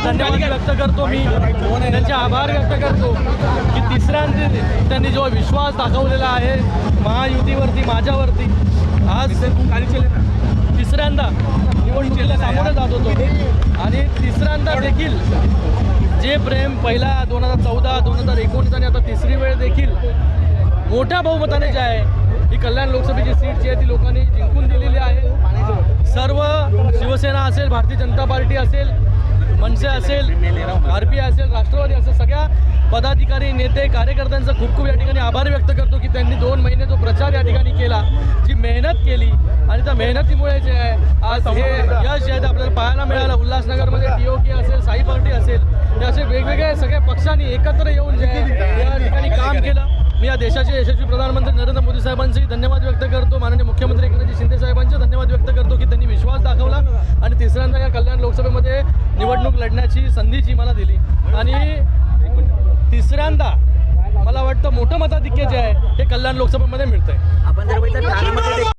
धन्यवाद व्यक्त करतो मी, त्यांचे आभार व्यक्त करतो की तिसऱ्यांदा त्यांनी जो विश्वास दाखवलेला आहे महायुतीवरती, माझ्यावरती, आज तिसऱ्यांदा निवडणुकीला सामोरं जात होतो आणि तिसऱ्यांदा देखील जे प्रेम पहिला 2014, 2019 आणि आता तिसरी वेळ देखील मोठ्या बहुमताने जे आहे ही कल्याण लोकसभेची सीट जी आहे ती लोकांनी जिंकून दिलेली आहे। सर्व शिवसेना असेल, भारतीय जनता पार्टी असेल, मनसे असेल, RP असेल, राष्ट्रवादी असेल, सगळ्या पदाधिकारी, नेते, कार्यकर्त्यांचा खूप खूप या ठिकाणी आभार व्यक्त करतो की त्यांनी 2 महिने जो प्रचार या ठिकाणी केला, जी मेहनत केली आणि त्या मेहनतीमुळे जे आहे आज हे यश जे आहे ते आपल्याला पाहायला मिळालं। उल्हासनगरमध्ये TOK असेल, साई पार्टी असेल, हे असे वेगवेगळे सगळ्या पक्षांनी एकत्र येऊन जे आहे या ठिकाणी काम केलं। मी या देशाचे यशस्वी प्रधानमंत्री नरेंद्र मोदी साहेबांचे धन्यवाद व्यक्त करतो, माननीय मुख्यमंत्री एकनाथ शिंदे साहेबांचे धन्यवाद व्यक्त करतो की त्यांनी विश्वास दाखवला आणि तिसऱ्यांदा या कल्याण लोकसभेमध्ये निवडणूक लढण्याची संधी जी मला दिली आणि तिसऱ्यांदा मला वाटतं मोठं मताधिक्य जे आहे हे कल्याण लोकसभेमध्ये मिळतंय। आपण जर